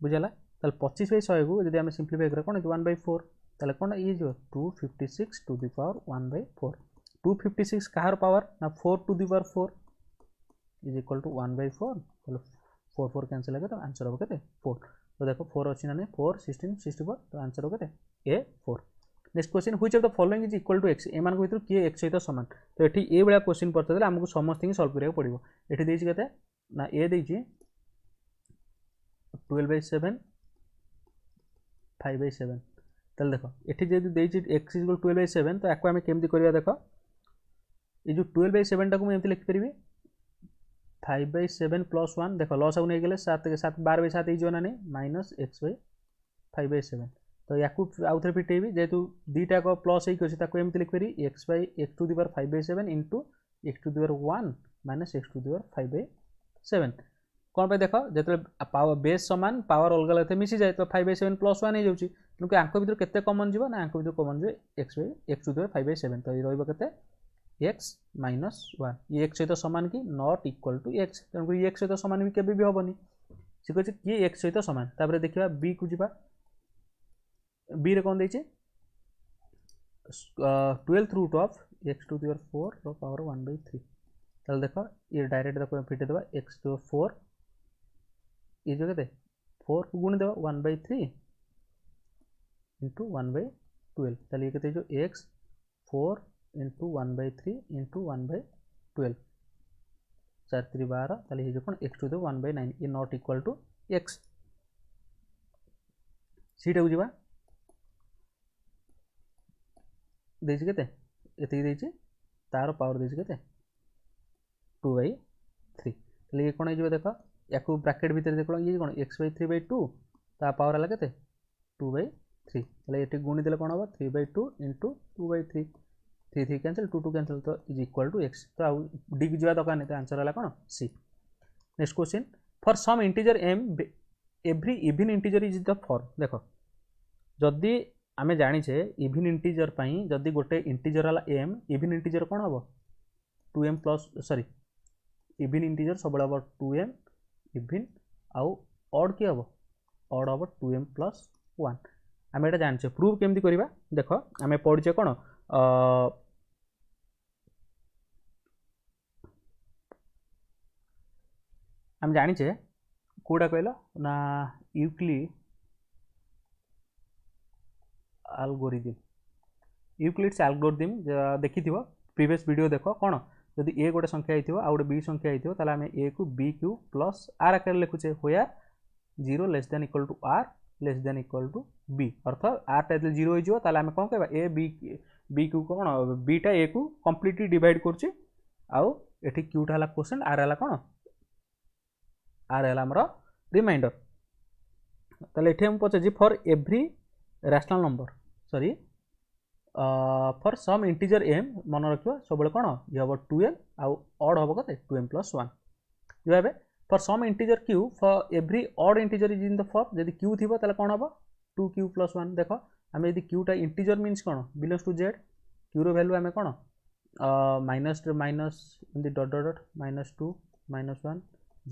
बुझला 25 बाई 100 को जब आम सिंप्लीफाई करें कौन 1 बाई 4 ताले कौन ये जो 256 टू दी पावर 1 बाई 4 256 कहार पावर ना 4 to the power 4 is equal to 1 by 4 तो 4 4 कैंसिल है तो आंसर हम के 4 तो देखो 4 अच्छी ना 4 16 64 तो आंसर हम के ए 4। Next question which of the following is equal to x एमान भीतर किए एक्स सहित सामान तो ये ये भाया क्वेश्चन पड़ते आमको समस्त सल्व करा पड़ो ये देते ना ए देती 12 बाई 7 5 बाई 7 ताले देखो ये जब एक्स इज 12 बाई 7 तो आपको आम केमती करवा देख ये जो 12 बाई 7 टाक मुझे लिखिपरि 5 बाई 7 प्लस 1 देख लस नहीं गले 7 7 12 बाई 7 हो ना नहीं माइनस एक्स बाई 5 बाई 7 तो या आउ थे फिटेबी जेहतु दुईटा प्लस होती एमती लिखिपरि x by x to the power 5 by 7 into x to the power 1 minus x to the power 5 by 7 कौन पे देख जो पावर बेस सामान पावर अलग अलग मिसी जाए तो 5 बाई 7 प्लस 1 हो जाऊँगी क्योंकि आंक भर के कमन जी ना आंक भर कमन जो x by x to the power 5 by 7 तो ये रहा एक्स माइनस 1 ये एक्स सहित सामान कि नॉट इक्वल टू एक्स तेणुक एक्स सहित सामान भी केबे भी हेनी सी कहे किए एक्स सहित सामान तापर देखा बी को जा बी रे कौन देचे 12th root of x to the power 4 रो पावर 1 बाई 3 ताले देखो ये डायरेक्ट देखो फिटे देवा एक्स टू 4 ये जो कहते 4 को गुणी देवा 1 बाई 3 इंटू 1 बाई 12 ताले ये कहते जो x 4 into 1 by 3 into 1 by 12 4 3 12 ताले ये जो कौन एक्स टू द 1 बाई 9 ये नॉट इक्वल टू एक्स सीटा को जा देते तार पावर देते 2 बाई 3 ताले ये कौन हो देख या ब्राकेट भितर देख ये कौन एक्स बाई 3 बाई 2 ता पावर है के 2 बाई 3 ताले ये गुणी देले कौन हम 3 by 2 into 2 by 3 3 3 cancel 2 2 cancel तो इज इक्वल टू एक्स तो आउ डी की जा दरकार नहीं तो आंसर है कौन C. Next question for some integer m every even integer is the form देख जदि आम जाचे इवन इंटीजर जदि गोटे इंटीजर है एम इवन इंटीजर कौन हम 2m plus sorry even integer सब हम 2m इवन आउ ऑड किए हम ऑड हम 2m प्लस 1 आम ये जाने प्रूव केमती करवा देख आम पढ़े कौन आम जाचे कौटा कहल ना यूक्लिड एल्गोरिथम यूक्लिड्स एल्गोरिथम देखी प्रीवियस वीडियो देख कौन जदि ए गोटे संख्या होती आउ गोटे बी संख्या होती आम ए को बी क्यू प्लस आर आकार लिखुचे होयार 0 less than equal to r less than equal to b अर्थात आर टा 0 हो आम कौन कह ए बी क्यू कौन बीटा ए को कम्प्लीटली डिवाइड कर आउ ये क्यूटा है क्वेश्चन आर है कौन आर है आमर रिमाइंडर ताले ये पचार for every rational number sorry for some integer m मन रखा सब कौन ये हम 2m आउ ऑड हम कते 2m प्लस 1 जो for some integer q for every odd integer is in the form जदि क्यू थी ताले कौन हम 2q + 1 देख आम यदि क्यूटा इंटीजर मीन्स कौन बिलोंग्स टू जेड क्यू रो वैल्यू आम कौन माइनस माइनस एमती डट डट डट -2 -1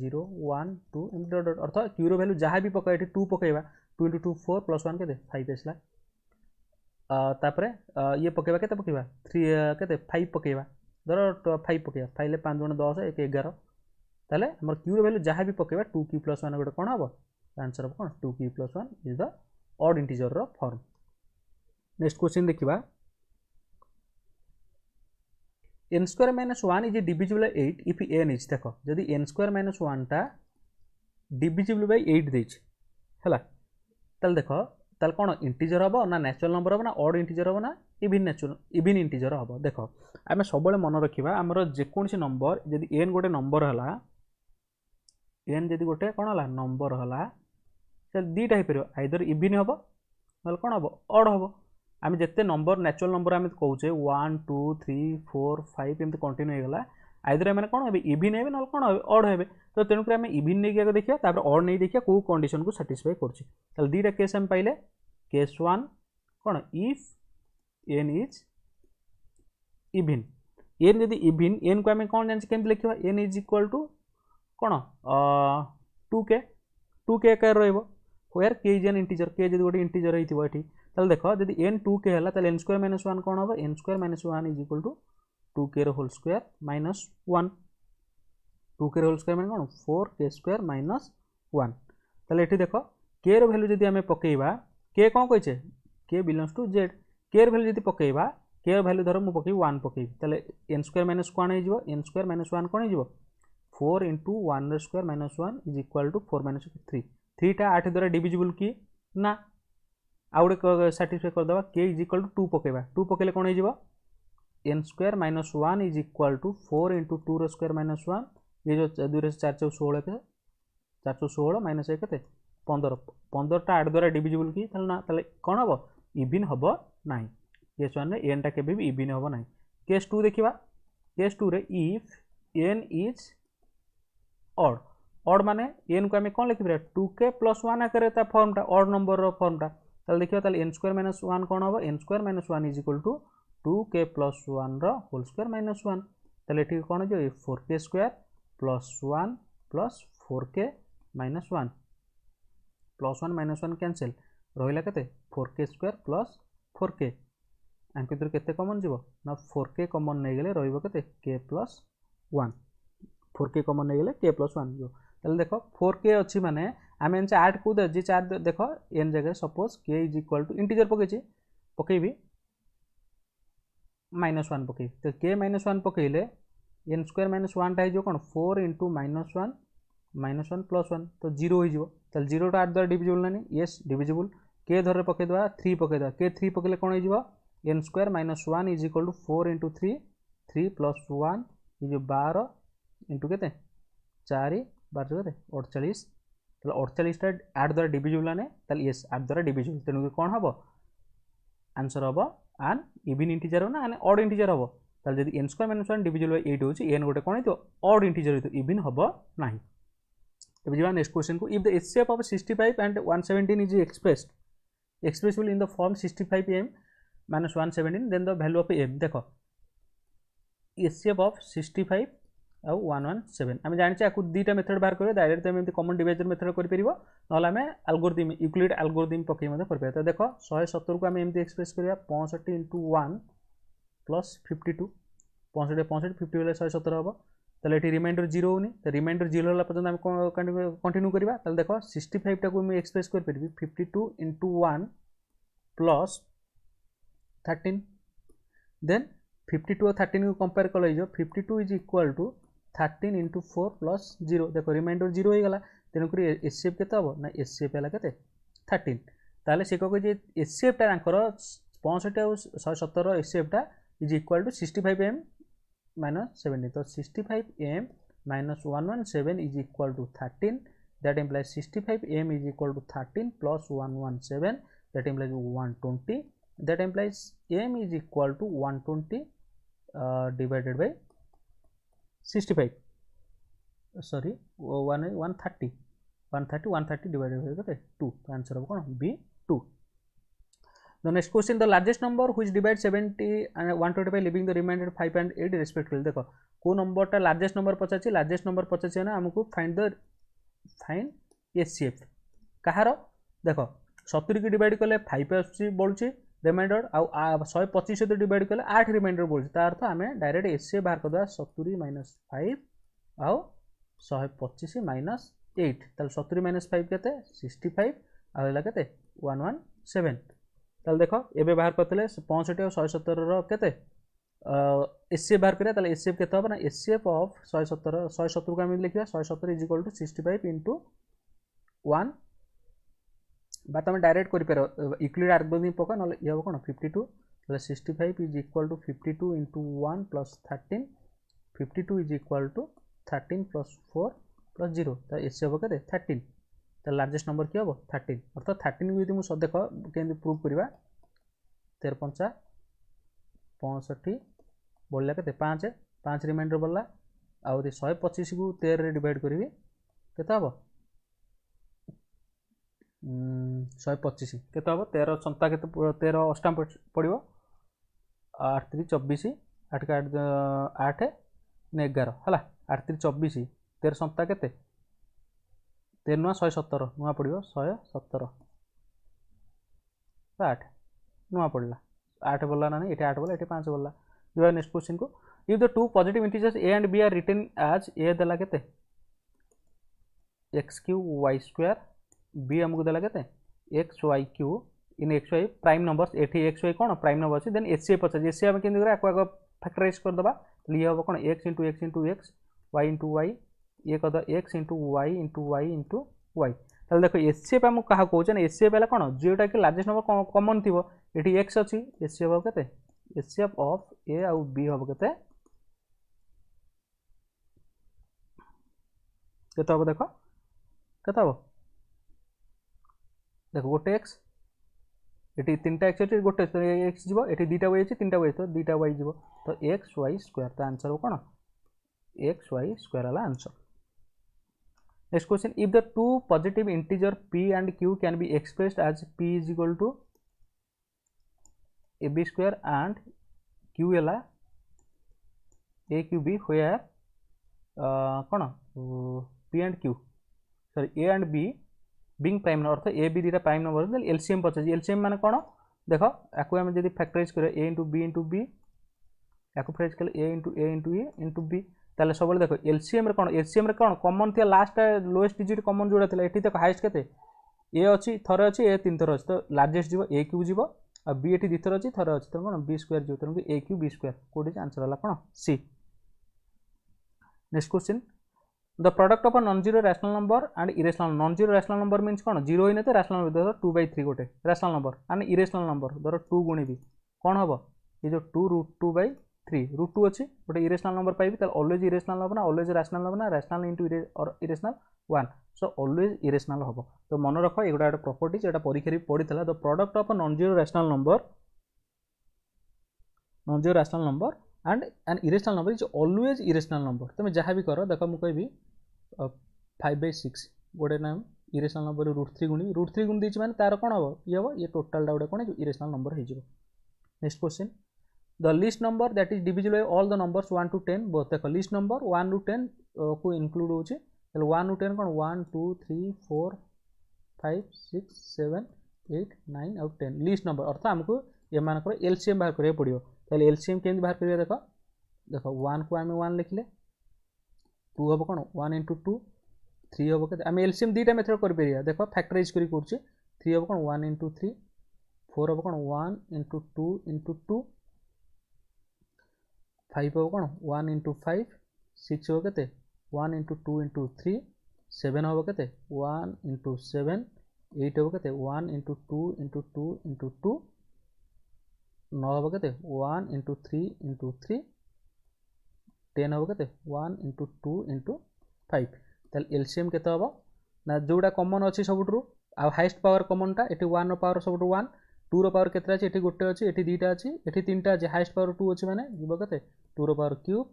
0 1 2 एमती डट डट अर्थात क्यू रो वैल्यू जहाँ भी पकाए 2 पकईवा 2 × 2 4 + 1 के 5 आसला तापर ये पकईवा के पकईवा 3 के 5 पकईवा धर 5 पकईवा 5 5 × 10 1 11 ताले हमर क्यू रो वैल्यू जहाँ भी पकईवा 2q + 1 गोटे कौन हम आंसर हम कौन 2q + 1 is the odd integer रो फॉर्म। नेक्स्ट क्वेश्चन देखिबा n² - 1 is divisible by 8 if n is देख जदि n² - 1 टा डिविजिबल बाय 8 देछ हला ताल देख ताल कौन इंटीजर हम ना नेचुरल नंबर हम ना ऑड इंटीजर हम ना इवन इंटीजर हम देख आम सब मन रखा आमर जेकोसी नंबर जदि n गोटे नंबर है n जदि गोटे कौन है नंबर है दुईटा हो पार आइदर इवन हम ना कौन हम ऑड हम आम जिते नंबर नेचुरल नंबर आम कहे 1 2 3 4 5 एमती कंटिन्यू होगा आइदर मैंने कौन हे इवन हे ना कौन हे ऑड हे तो तेणुक आम इवन नहीं आगे देखिए ऑड नहीं देखिए कौ कंडीशन को साटिस्फाई कर दुईटा केस आम पाइले केस 1 कौन if n is even n जदि इवन n को आम कौन जान केमती लिखा n इज इक्वल टू कौन 2k where k is an integer k जदि गोटे इंटीजर होती ताले देख जदि n 2k है ताले n² - 1 कौन हम n² - 1 is equal to 2k whole square minus 1 2k whole square माने कौन 4k² - 1 ताले एठी देख k रो वैल्यू जदि आम पकेइबा k कौन कहिछे k belongs to z k रो वैल्यू जदि पकेइबा k रो वैल्यू धर मु पकेइ 1 पकेइ ताले n² - 1 हो n² - 1 कौन हो 4 × 1² - 1 इज इक्वल टू 4 - 3 3 टा 8 द्वारा डिविजिबल कि ना आउ गोटे साटिस्फाई करदे k इज इक्वल टू 2 पकेइबा 2 पकेले कौन हो n² - 1 इज इक्वल टू 4 × 2 रो स्क्वायर माइनस 1 ये जो 2 रे 4 × 16 के 4 × 16 माइनस 1 के 15 15 टा 8 द्वारा डिविजिबल कि ना ताले कौन हम इवन हम ना केस 1 रे n टा केबे भी इवन हम ना केस 2 देखिबा केस 2 रे if n is odd odd माने n को आम कौन लिखिपर 2k + 1 आकर फॉर्मटा ऑड नंबर रो फॉर्मटा ताले देखियो ताले n² - 1 कौन हम n² - 1 is equal to 2k + 1 रो होल स्क्वायर माइनस 1 ताले ठीक कौन हो 4k² + 1 + 4k - 1 +1 - 1 कैंसिल रहिला केते 4k² + 4k आम भीतर केते कॉमन जीवो ना 4k कॉमन नहीं गेले रहिबो केते k + 1 4k कॉमन नहीं गेले k + 1 जो ताले देखो 4k अच्छी माने आम एन 8 को जे 4 देख n जगह suppose k is equal to integer पकईबी -1 पकई तो k - 1 पकईले n² - 1 टा कौन 4 × -1 -1 + 1 तो 0 हो 0 टा 8 द्वारा डिविजिबल ना येस डिविजिबल k धर पकईदे 3 पकईदे k 3 पकईले कौन हो n² - 1 इज इक्वल टू 4 × 3 3 + 1 ये 12 इंटू के 4 12 के 48 48 टा 8 द्वारा डिविजिबल ना येस 8 द्वारा डिविजिबल तेणुक कौन हम आंसर हम आन इवन इंटीजर हो ना आन ऑड इंटीजर हम ताले जदि n² - 1 डिविजिबल बाय 8 होची n गोटे कौन हो ऑड इंटीजर हो इवन हम नाही। अब जीवा नेक्स्ट क्वेश्चन को if the HCF of 65 and 117 is expressible in the form 65m - 117 then the value of m देखो एचसीएफ ऑफ 65 आउ 117 आम जाने आपको दुईटा मेथड बाहर करेंगे डायरेक्ट तुम एमती कॉमन डिवाइजर मेथड कर ना आम एल्गोरिथम यूक्लिड एल्गोरिथम पकई कर तो देख 117 को आम एमती एक्सप्रेस करा 65 × 1 + 52 65 65 50 बेले 117 हम ताले ये रिमाइंडर 0 होनी तो रिमाइंडर 0 होला पर्यंत आम कंटिन्यू करवा ताले देख 65 टा को मैं एक्सप्रेस कर 52 × 1 + 13 देन 52 और 13 को कंपेयर कर 52 इज इक्वल टू 13 × 4 + 0 देखो रिमाइंडर 0 हो गला तेणुक एचसीएफ के हम ना एचसीएफ है के 13 ताले से कह एचसीएफ टा 65 और 117 एचसीएफ टा इज इक्वल टू 65m - 17 तो 65m - 117 is equal to 13 that implies 65m is equal to 13 + 117 that implies 120 that implies m is equal to 120 divided by 65 sorry 130 130 divided by केते 2 तो आंसर हो कोन B 2. The next question, the largest number which divides 70 and 125 leaving the remainder 5 and 8 respectively. देखो को number टा largest number पचाची largest number पचाची ना हमको find HCF कहार देखो 70 की डिवाइड कले 5 आसी बोलची रिमाइंडर आउ 125 सहित डिवाइड कले 8 रिमाइंडर बोलची तार अर्थ आमे डायरेक्ट एचसीएफ बाहर कर दवा 70 माइनस 5 आउ 125 माइनस 8 ताल 70 माइनस 5 केते 65 आ होला केते 117 ताल देखो एबे बाहर करते 65 और 117 केते एचसीएफ बाहर करिया ताले एचसीएफ केते होबा ना एचसीएफ ऑफ 117 को हम लिखिया 117 इज इक्वल टू 65 इनटू 1 बात हम डायरेक्ट करि पर इक्वलिड आर्गुमेंट पका न ये हो कोन 52 ताले 65 is equal to 52 into 1 plus 13 52 is equal to 13 plus 4 plus 0 तो एचसीएफ हो केते 13 तो लार्जेस्ट नंबर क्या हम 13 अर्थात 13 को यदि मुझे देख के प्रूव करवा 13 पंचा 65 बढ़ला के 5 5 रिमाइंडर बढ़ला आउरी 125 को 13 रे डिवाइड करी केते हम 125 केते हम 13 संता केते 13 अष्टाम पड़ो 8 3 24 8 का 8 ने 11 है 8 3 24 13 संता केते 13 नुआ 117 नुआ पड़ो 117 8 नुआ पड़ला 8 बोला ना ये 8 बोला ये 5 बोला जो नेक्स्ट क्वेश्चन को if the two positive integers a and b are written as a देला केते x q y square b हमको देला केते x y q in x y prime numbers एठी एक्स वाई कोन प्राइम नंबर अछि then HCF अछि HCF हम केन करा को फैक्टराइज कर दबा लिए हो कोन x * x * x y * y ये कद x * y * y * y ताले देखो एचसीएफ हम कहा कहउछ ना एचसीएफ वाला कोन जेटा कि लार्जेस्ट नंबर कॉमन थिबो एठी x अछि एचसीएफ हो केते एचसीएफ ऑफ ए आउ बी हो केते केते हो देखो केते हो देखो गोटे x एटी तीनटा x एटी गोटे x जीवो एटी दुटा y अछि तीनटा y तो दुटा y जीवो तो x y स्क्वायर तो आंसर हो कोन x y स्क्वायर वाला answer. Next question, if the two positive integer p and q can be expressed as p is equal to ab square and q ला a q b where कौन p and q sorry a and b being prime number अर्थ a b दीटा prime number LCM पचास LCM माने कौन देख आपको आम जब फैक्टराइज कर a into b into b या फैक्टराइज कर a into a into b ताले सब देख एलसीएम रे कौन कॉमन थी लास्ट लोएस्ट डिजिट कॉमन जोड़ा था ये देख हाइस्ट केते ए अच्छी थर अच्छी ए 3 थर अच्छी तो लार्जेस्ट जीव ए क्यू जीव आ बी एटी 2 थर अच्छी थर अच्छी तो कौन बी स्क्वायर जीव तो ए क्यू बी स्क्वायर कोडी आंसर वाला कौन C. Next question, the product of a non zero rational number and irrational non zero rational number means कौन जीरो ही तो रैशनल नंबर धर 2/3 गोटे rational number and irrational number धर 2 गुणी भी कौन हम ये जो 2√2/3 √2 अच्छी गोटे इरेशनल नंबर पाइबी तो ऑलवेज इरेशनल हम ना ऑलवेज रैशनल हम ना rational into irrational 1 so always irrational हम तो मन रख ये गोटे प्रॉपर्टी एटा परीक्षा रे पड़ी the product of a non zero rational number and N irrational number is always irrational number तुम जहाँ भी कर देख मुझे कहबी 5/6 गोटे नाम इरेशनल नंबर √3 गुणी देती मैंने तार कौन हम ये टोटाल गोटे कौन इरेशनल नंबर हो. Next question, the list number that is divisible bye all the numbers 1 to 10 both देख लिस्ट नंबर 1 to 10 को इनक्लूड होचे 1 to 10 कौन 1 2 3 4 5 6 7 8 9 और 10 लिस्ट नंबर अर्थात हमको ये मानकर एलसीएम बाहर करिया पड़ियो ताले एलसीएम केमि बाहर करिया देखो 1 को आम 1 लिखले 2 हम कौन 1 * 2 3 हम के आम एलसीएम दुटा मेथड कर परिया देखो फैक्टराइज करी करछे 3 हम कौन 1 * 3 4 हम कौन 1 * 2 * 2 5 हम कौन 1 * 5 6 हम के 1 * 2 * 3 7 हम के 1 * 7 8 हम के 1 * 2 * 2 * 2 9 हम के 1 * 3 * 3 10 हम के 1 * 2 * 5 ताल एलसीएम केते हम ना जोड़ा कॉमन अच्छी सबुठू आ हाईएस्ट पावर कॉमनटा एटी 1 रो पावर सबुठू 1 2 रो पावर केते अछि एटी गोटे अछि एटी दुटा अछि एटी तीनटा अछि हाईएस्ट पावर 2 अछि माने जीव केते 2 रो पावर क्यूब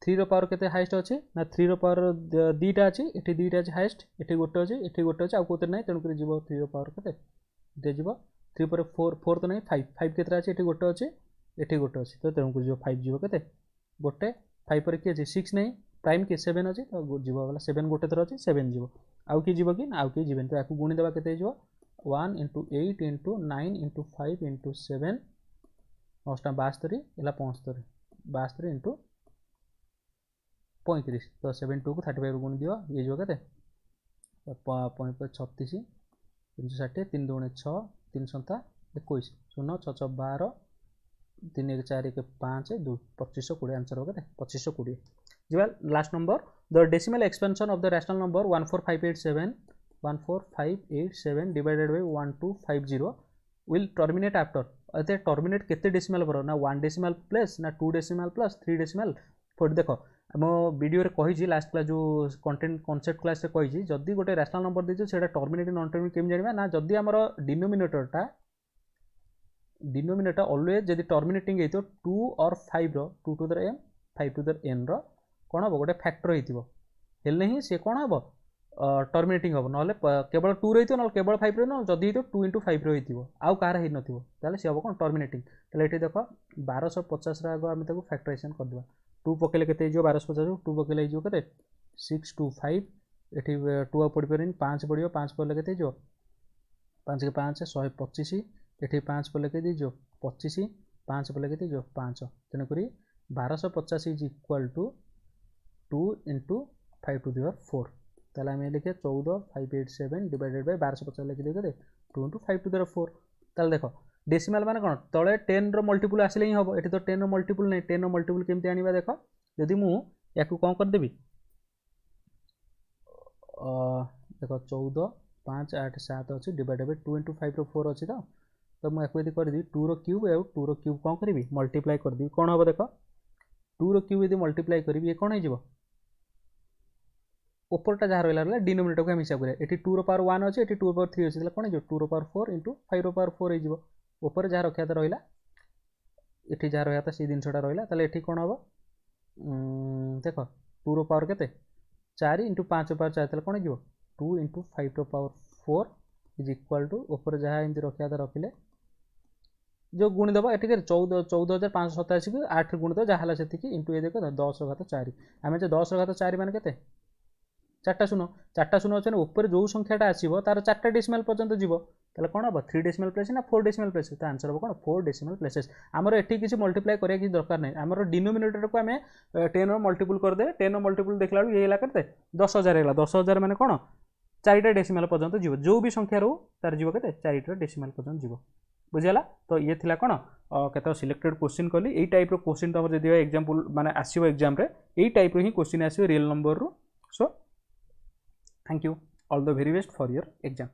3 पावर केते हाईएस्ट अछि ना 3 पावर दीटा अछि एठी दीटा अछि हाईएस्ट एठी गोटे अछि एठी गोटे अछि आ कोते नै तेनु करी जीवो 3 पावर केते दे जीवो 3 पर 4 तो नै 5 केतरा अछि एठी गोटे अछि एठी गोटे अछि तो तेनु करी जीवो 5 जीवो केते गोटे 5 पर की अछि 6 नै प्राइम के 7 अछि तो जीवो वाला 7 गोटे थर अछि 7 जीवो आउ की जीवो कि आउ की जीवन तो याकू गुणी देबा केते जीवो 1 * 8 * 9 * 5 * 7 9 72 एला 75 72 * 35 तो 7 2 को 35 गुण दियो ये जो केते 36 360 3 2 6 3 7 21 0 6 6 12 3 1 4 1 5 2 2520 आंसर होगा 2520 जी last number the decimal expansion of the rational number 14587 divided by 1250 will terminate after अते टर्मिनेट केते डेसिमल पर ना 1 डेसिमल प्लस ना 2 डेसिमल प्लस 3 डेसिमल फोर देखो आम वीडियो रे कही लास्ट क्लास जो कंटेंट कॉन्सेप्ट क्लास रे कही जदि गोटे रैशनल नंबर देछो सेटा टर्मिनेट नॉन टर्मिनेट केम जानिबा ना जदि हमर डिनोमिनेटर ऑलवेज जदि टर्मिनेटिंग हेतो 2 और 5 रो 2 to the m 5 to the n रो कोन हो गोटे फैक्टर हेतिबो हेले ही से कोन हबो टर्मिनेटिंग हबो नले केवल 2 रहितो न केवल 5 रो न जदि हेतो 2 * 5 रो हेतिबो आउ कार हे नथिबो ताले से हबो कोन टर्मिनेटिंग ताले एठी देखो 1250 रा आगो हम ताको फैक्टराइजेशन कर दिबा 2 पकेले केते जो 1250 2 पकेले जो केते 6 2 5 एठी 2 पड़ परन 5 पड़ियो 5 पले केते जो 5 के 5 125 एठी 5 पले केते जो 25 5 पले केते जो 5 तेन करी 1250 is equal to 2 * 5 to the 4 ताले हम लिखे 14587 डिवाइडेड बाय 1250 लिखि देते 2 * 5 टू द 4 ताले देखो डेसिमल माने कोन तळे 10 रो मल्टीपल आसिले ही हबो एठी तो 10 रो मल्टीपल नै 10 रो मल्टीपल केमते आनिबा देखो यदि मु याकू कोन कर देबी देखो 14 5 8 7 अछि डिवाइडेड बाय 2 * 5 रो 4 अछि तो मु याकू यदि कर दी 2 रो क्यूब ए 2 रो क्यूब कोन करबी मल्टीप्लाई कर दी कोन हबो देखो 2 रो क्यूब यदि मल्टीप्लाई करबी ए कोन हे जिवो ऊपरटा जहाँ रहा डिनोमिनेटर को हम हिसाब करें एटी 2 रो पावर 1 अच्छे एटी 2 रो पावर 3 अच्छे कौन है 2 रो पावर 4 इंटू 5 रो पावर 4 हो ऊपर जहाँ रखा रहा एटी जहाँ रहा से जिनसा रहा एटी कौन हम देख 2 रो पावर के 4 इंटू 5 रो पावर 4 कौन हो 2 इंटू 5 रो पावर 4 इज इक्वाल टू ऊपर जहाँ एमती रखा रखिले जो गुणी दबा ये 14,587 को 8 गुणी दो जहाँ से इंटू ये देख 10 रो घात 4 आम 10 रो घात 4 मान के 4टा शून्य अच्छे ऊपर जो संख्याटा आसो तार 4टा डेसिमल पर्यंत जीव ताले कौन हम 3 डेसिमल प्लेस ना 4 डेसिमल प्लेस तो आंसर हम कौन 4 डेसिमल प्लेसेस आमर एटी किसी मल्टीप्लाई करिया किसी दरकार नहीं आमर डिनोमिनेटर को आम 10 रो मल्टीपल करदे 10 रो मल्टीपल देखला ये है करते 10,000 है 10,000 माने कौन 4टा डेसिमल पर्यंत जीव जो भी संख्या रो तार जीव के 4टा डेसिमल पर्यंत जीव बुझीगला तो ये थिला कौन केत सिलेक्टेड क्वेश्चन कली यही टाइप रो क्वेश्चन तुम जब एग्जांपल माने आसीबो एग्जाम रे यही टाइप रो ही क्वेश्चन आसीबो रियल नंबर रो so thank you all the very best for your exam.